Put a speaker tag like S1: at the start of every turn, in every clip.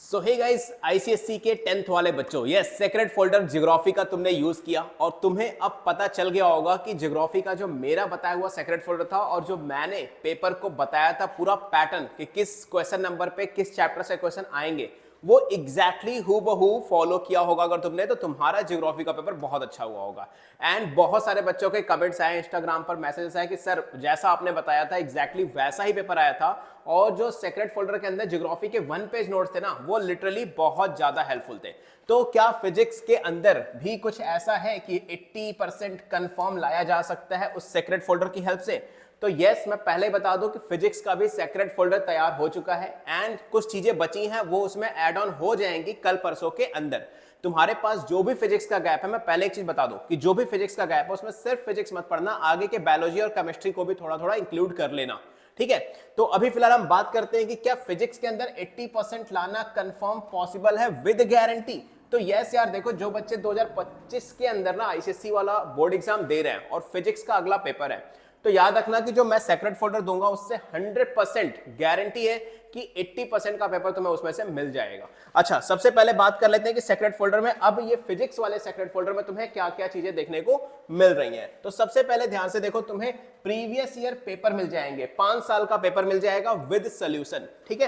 S1: सो hey guys, ICSC के 10th वाले बच्चों, यस सेक्रेट फोल्डर ज्योग्राफी का तुमने यूज किया और तुम्हें अब पता चल गया होगा कि ज्योग्राफी का जो मेरा बताया हुआ सेक्रेट फोल्डर था और जो मैंने पेपर को बताया था पूरा पैटर्न कि किस क्वेश्चन नंबर पे किस चैप्टर से क्वेश्चन आएंगे, वो एग्जैक्टली हूबहू फॉलो किया होगा अगर तुमने, तो तुम्हारा ज्योग्राफी का पेपर बहुत अच्छा हुआ होगा। एंड बहुत सारे बच्चों के कमेंट्स आए, इंस्टाग्राम पर मैसेजेस आए कि सर जैसा आपने बताया था एग्जैक्टली वैसा ही पेपर आया था, और जो सेक्रेट फोल्डर के अंदर ज्योग्राफी के 1 पेज नोट्स थे ना, वो लिटरली बहुत ज्यादा हेल्पफुल थे। तो क्या फिजिक्स के अंदर भी कुछ ऐसा है कि 80% कंफर्म लाया जा सकता है उस सेक्रेट फोल्डर की हेल्प से? तो यस, मैं पहले बता दूं कि फिजिक्स का भी सेक्रेट फोल्डर तैयार हो चुका है एंड कुछ चीजें बची हैं वो उसमें ऐड ऑन हो जाएंगी कल परसों के अंदर। तुम्हारे पास जो भी फिजिक्स का गैप है, मैं पहले एक चीज बता दूं कि जो भी फिजिक्स का गैप है उसमें सिर्फ फिजिक्स मत पढ़ना, आगे के बायोलॉजी और केमिस्ट्री को भी थोड़ा थोड़ा इंक्लूड कर लेना, ठीक है। तो अभी फिलहाल हम बात करते हैं कि क्या फिजिक्स के अंदर 80% लाना कंफर्म पॉसिबल है विद गारंटी। तो यस यार, देखो जो बच्चे 2025 के अंदर ना आईसीएससी वाला बोर्ड एग्जाम दे रहे हैं और फिजिक्स का अगला पेपर है, तो याद रखना कि जो मैं सेक्रेट फोल्डर दूंगा उससे 100% गारंटी है कि 80% का पेपर तुम्हें उसमें से मिल जाएगा। अच्छा, सबसे पहले बात कर लेते हैं कि सेक्रेट फोल्डर में अब ये फिजिक्स वाले सेक्रेट फोल्डर में तुम्हें क्या क्या चीजें देखने को मिल रही हैं। तो सबसे पहले ध्यान से देखो, तुम्हें प्रीवियस ईयर पेपर मिल जाएंगे, 5 साल का पेपर मिल जाएगा विद सोल्यूशन, ठीक है।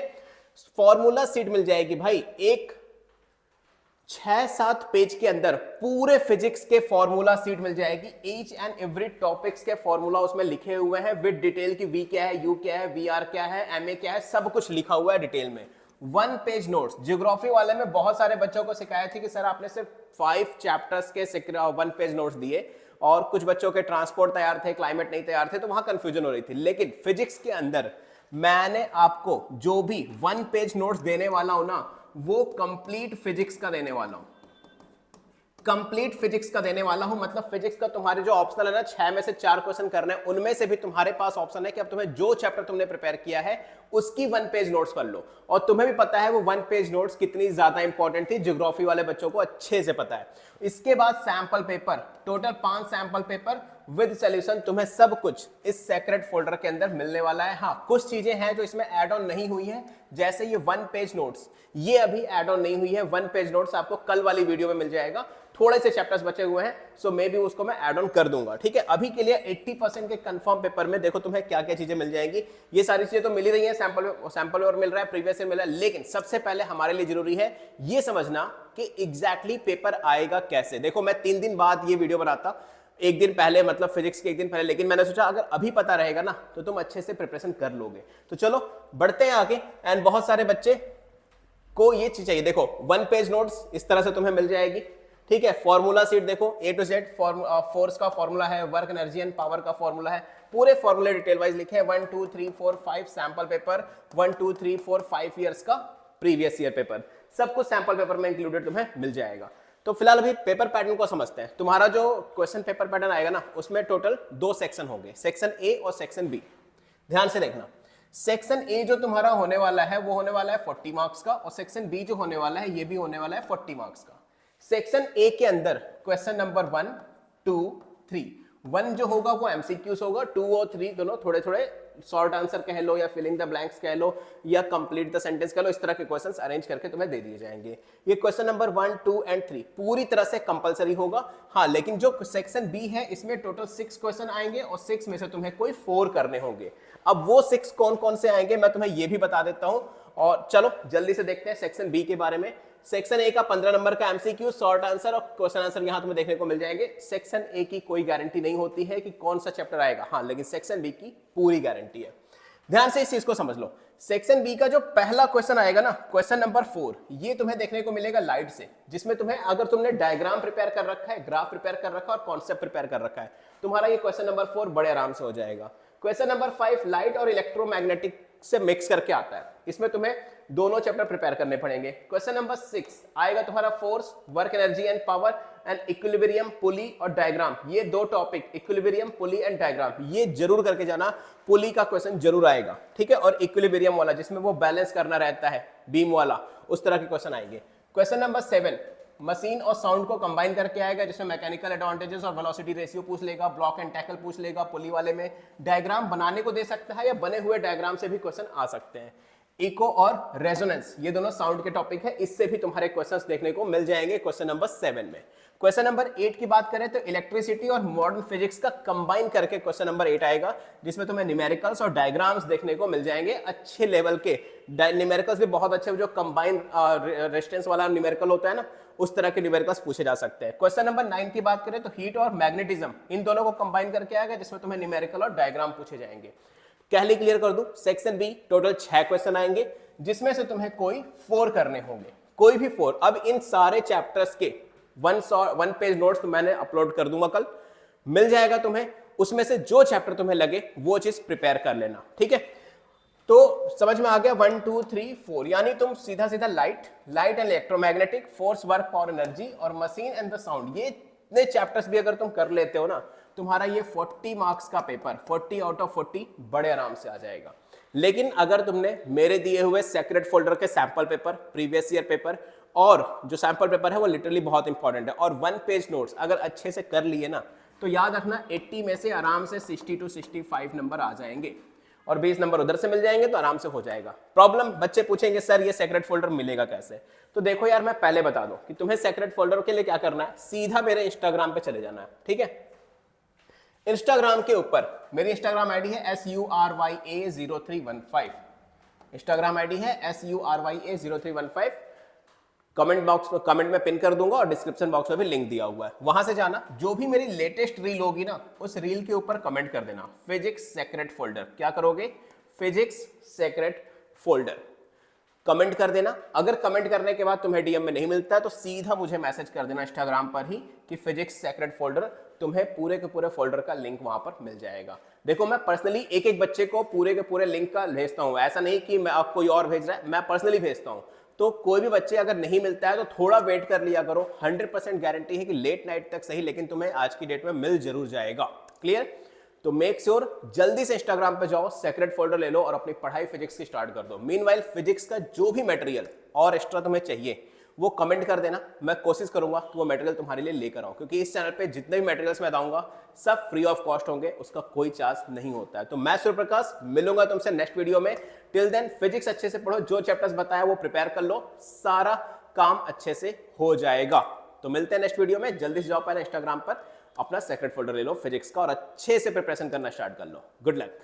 S1: फॉर्मूला सीट मिल जाएगी भाई, एक 6-7 पेज के अंदर पूरे फिजिक्स के फॉर्मूला सीट मिल जाएगी। ईच एंड एवरी टॉपिक्स के फॉर्मूला उसमें लिखे हुए हैं विद डिटेल की, वी क्या है, यू क्या है, वी आर क्या है, एम ए क्या है, सब कुछ लिखा हुआ है डिटेल में। 1 पेज नोट्स। ज्योग्राफी वाले में बहुत सारे बच्चों को शिकायत थी कि सर आपने सिर्फ 5 चैप्टर्स के 1 पेज नोट्स दिए, और कुछ बच्चों के ट्रांसपोर्ट तैयार थे, क्लाइमेट नहीं तैयार थे, तो वहां कंफ्यूजन हो रही थी। लेकिन फिजिक्स के अंदर मैंने आपको जो भी 1 पेज नोट्स देने वाला हूं ना, वो कंप्लीट फिजिक्स का देने वाला हूं, कंप्लीट फिजिक्स का देने वाला हूं। मतलब फिजिक्स का तुम्हारे जो ऑप्शनल है ना, 6 में से 4 क्वेश्चन करने हैं, उनमें से भी तुम्हारे पास ऑप्शन है कि अब तुम्हें जो चैप्टर तुमने प्रिपेयर किया है उसकी 1 पेज नोट्स कर लो। और तुम्हें भी पता है वो 1 पेज नोट्स कितनी ज्यादा इंपॉर्टेंट थी, ज्योग्राफी वाले बच्चों को अच्छे से पता है। इसके बाद sample paper, total 5 sample paper with solution, तुम्हें सब कुछ इस सेक्रेट फोल्डर के अंदर मिलने वाला है। हाँ, कुछ चीजें हैं जो इसमें ऐड ऑन नहीं हुई है, जैसे ये 1 पेज नोट्स, ये अभी ऐड ऑन नहीं हुई है। 1 पेज नोट्स आपको कल वाली वीडियो में मिल जाएगा, थोड़े से चैप्टर्स बचे हुए हैं, सो मे बी उसको मैं ऐड ऑन कर दूंगा, ठीक है। अभी के लिए 80% के कंफर्म पेपर में देखो तुम्हें क्या क्या चीजें मिल जाएंगी। ये सारी चीजें तो मिल ही रही हैं, सैंपल और मिल रहा है, प्रीवियस ईयर मिल रहा है, लेकिन सबसे पहले हमारे लिए जरूरी है ये समझना कि एग्जैक्टली पेपर आएगा कैसे। देखो मैं 3 दिन बाद ये वीडियो बनाता, एक दिन पहले, मतलब फिजिक्स के एक दिन पहले, लेकिन मैंने सोचा अगर अभी पता रहेगा ना तो तुम अच्छे से प्रिपरेशन कर लोगे। तो चलो बढ़ते हैं आगे। एंड बहुत सारे बच्चे को ये चीज चाहिए, देखो 1 पेज नोट्स इस तरह से तुम्हें मिल जाएगी, ठीक है। फॉर्मूला सीट देखो, A to Z फोर्स का फॉर्मूला है, वर्क एनर्जी एंड पावर का फॉर्मूला है, पूरे फॉर्मूले डिटेल वाइज लिखे हैं। 1 2 3 4 5 सैंपल पेपर, 1 2 3 4 5 ईयर्स का प्रीवियस ईयर पेपर, सब कुछ सैंपल पेपर में इंक्लूडेड तुम्हें मिल जाएगा। तो फिलहाल अभी पेपर पैटर्न को समझते हैं। तुम्हारा जो क्वेश्चन पेपर पैटर्न आएगा ना, उसमें टोटल 2 सेक्शन होंगे, सेक्शन ए और सेक्शन बी। ध्यान से देखना, सेक्शन ए जो तुम्हारा होने वाला है वो होने वाला है 40 मार्क्स का, और सेक्शन बी जो होने वाला है ये भी होने वाला है 40 मार्क्स का। सेक्शन ए के अंदर क्वेश्चन नंबर 1 2 3, 1 जो होगा वो एमसीक्यूज होगा, 2 और 3 दोनों थोड़े थोड़े शॉर्ट आंसर कह लो या फिलिंग द ब्लैंक्स कह लो या कंप्लीट द सेंटेंस कह लो, इस तरह के क्वेश्चंस अरेंज करके तुम्हें दे दिए जाएंगे। ये क्वेश्चन नंबर 1 2 एंड 3 पूरी तरह से कंपलसरी होगा। हाँ, लेकिन जो सेक्शन बी है इसमें टोटल 6 क्वेश्चन आएंगे और 6 में से तुम्हें कोई 4 करने होंगे। अब वो 6 कौन कौन से आएंगे मैं तुम्हें ये भी बता देता हूं, और चलो जल्दी से देखते हैं सेक्शन बी के बारे में। सेक्शन ए का 15 नंबर का एमसीक्यू, शॉर्ट आंसर और क्वेश्चन आंसर यहां तुम्हें देखने को मिल जाएंगे। सेक्शन ए की कोई गारंटी नहीं होती है कि कौन सा चैप्टर आएगा, हाँ, लेकिन सेक्शन बी की पूरी गारंटी है। ध्यान से इस चीज को समझ लो। सेक्शन बी का जो पहला क्वेश्चन आएगा ना, क्वेश्चन नंबर 4, ये तुम्हें देखने को मिलेगा लाइट से, जिसमें तुम्हें, अगर तुमने डायग्राम प्रिपेयर कर रखा है, ग्राफ प्रिपेयर कर रखा है और कॉन्सेप्ट प्रिपेयर कर रखा है, तुम्हारा ये क्वेश्चन नंबर 4 बड़े आराम से हो जाएगा। क्वेश्चन नंबर 5 लाइट और इलेक्ट्रोमैग्नेटिक से मिक्स करके आता है, इसमें तुम्हें दोनों चैप्टर प्रिपेयर करने पड़ेंगे। क्वेश्चन नंबर 6 आएगा तुम्हारा force, work energy and power and equilibrium, pulley और डायग्राम। ये 2 topic, equilibrium, pulley and diagram, ये जरूर करके जाना। पुली का क्वेश्चन जरूर आएगा, ठीक है, और इक्विलिब्रियम वाला जिसमें वो बैलेंस करना रहता है, बीम वाला, उस तरह के क्वेश्चन आएंगे। क्वेश्चन नंबर 7 मशीन और साउंड को कंबाइन करके आएगा, जिसमें मैकेनिकल एडवांटेजेस और वेलोसिटी रेशियो पूछ लेगा, ब्लॉक एंड टैकल पूछ लेगा। पुली वाले में डायग्राम बनाने को दे सकता है या बने हुए डायग्राम से भी क्वेश्चन आ सकते हैं। इको और रेजोनेंस, ये दोनों साउंड के टॉपिक है, इससे भी तुम्हारे क्वेश्चंस देखने को मिल जाएंगे क्वेश्चन नंबर 7 में। क्वेश्चन नंबर 8 की बात करें तो इलेक्ट्रिसिटी और मॉडर्न फिजिक्स का कंबाइन करके क्वेश्चन नंबर 8 आएगा, जिसमें तुम्हें न्यूमेरिकल्स और डायग्राम्स देखने को मिल जाएंगे अच्छे लेवल के। न्यूमेरिकल्स भी बहुत अच्छे, जो कंबाइन रेजिस्टेंस वाला न्यूमेरिकल होता है ना, उस तरह के न्यूमेरिकल्स पूछे जा सकते हैं। क्वेश्चन नंबर 9 की बात करें तो हीट और मैग्नेटिज्म, इन दोनों को कंबाइन करके आएगा, जिसमें तुम्हें न्यूमेरिकल और डायग्राम पूछे जाएंगे। पहले क्लियर कर दूं, सेक्शन बी टोटल 6 क्वेश्चन आएंगे, जिसमें से तुम्हें कोई 4 करने होंगे, कोई भी 4। अब इन सारे चैप्टर्स के 1 पेज नोट्स तो मैंने अपलोड कर दूंगा, कल मिल जाएगा तुम्हें। उसमें से जो चैप्टर तुम्हें लगे वो चीज प्रिपेयर कर लेना, ठीक है। तो समझ में आ गया 1 2 3 4, यानी तुम सीधा सीधा light and electromagnetic, force work power energy और मशीन एंड द साउंड, ये इतने चैप्टर्स भी अगर तुम कर लेते हो ना, तुम्हारा ये 40 मार्क्स का पेपर 40 आउट ऑफ 40 बड़े आराम से आ जाएगा। लेकिन अगर तुमने मेरे दिए हुए सेक्रेट फोल्डर के sample paper, previous year paper, और जो सैंपल पेपर है वो लिटरली बहुत इंपॉर्टेंट है, और 1 पेज नोट्स अगर अच्छे से कर लिए ना, तो याद रखना 80 में से आराम से 60 to 65 नंबर आ जाएंगे, और 20 नंबर उधर से मिल जाएंगे, तो आराम से हो जाएगा। प्रॉब्लम, बच्चे पूछेंगे सर ये सेक्रेट फोल्डर मिलेगा कैसे? तो देखो यार, मैं पहले बता दूं कि तुम्हें सेक्रेट फोल्डर के लिए क्या करना है, सीधा मेरे इंस्टाग्राम पे चले जाना है, ठीक है। इंस्टाग्राम के ऊपर मेरी इंस्टाग्राम आईडी है SURYA0315, इंस्टाग्राम आईडी है SURYA0315। कमेंट बॉक्स में, कमेंट में पिन कर दूंगा, और डिस्क्रिप्शन बॉक्स में भी लिंक दिया हुआ है, वहां से जाना। जो भी मेरी लेटेस्ट रील होगी ना, उस रील के ऊपर कमेंट कर देना फिजिक्स सेक्रेट फोल्डर। क्या करोगे? फिजिक्स सेक्रेट फोल्डर कमेंट कर देना। अगर कमेंट करने के बाद तुम्हें डीएम में नहीं मिलता है, तो सीधा मुझे मैसेज कर देना इंस्टाग्राम पर ही कि फिजिक्स सेक्रेट फोल्डर, तुम्हें पूरे के पूरे फोल्डर का लिंक वहां पर मिल जाएगा। देखो, मैं पर्सनली एक एक बच्चे को पूरे के पूरे लिंक का भेजता हूं, ऐसा नहीं कि मैं आप कोई और भेज रहा है, मैं पर्सनली भेजता हूं। तो कोई भी बच्चे अगर नहीं मिलता है तो थोड़ा वेट कर लिया करो, 100% गारंटी है कि लेट नाइट तक सही, लेकिन तुम्हें आज की डेट में मिल जरूर जाएगा। क्लियर? तो मेक श्योर जल्दी से इंस्टाग्राम पे जाओ, सेक्रेट फोल्डर ले लो और अपनी पढ़ाई फिजिक्स की स्टार्ट कर दो। मीनवाइल फिजिक्स का जो भी मटेरियल और एक्स्ट्रा तुम्हें चाहिए वो कमेंट कर देना, मैं कोशिश करूंगा कि वो मटेरियल तुम्हारे लिए लेकर आऊं, क्योंकि इस चैनल पे जितने भी मटेरियल्स मैं बताऊंगा सब फ्री ऑफ कॉस्ट होंगे, उसका कोई चार्ज नहीं होता है। तो मैं सूर्यप्रकाश मिलूंगा तुमसे नेक्स्ट वीडियो में। टिल देन फिजिक्स अच्छे से पढ़ो, जो चैप्टर्स बताया वो प्रिपेयर कर लो, सारा काम अच्छे से हो जाएगा। तो मिलते हैं नेक्स्ट वीडियो में, जल्दी से जाओ पहले इंस्टाग्राम पर, अपना सेक्रेट फोल्डर ले लो फिजिक्स का और अच्छे से प्रिपरेशन करना स्टार्ट कर लो। Good luck.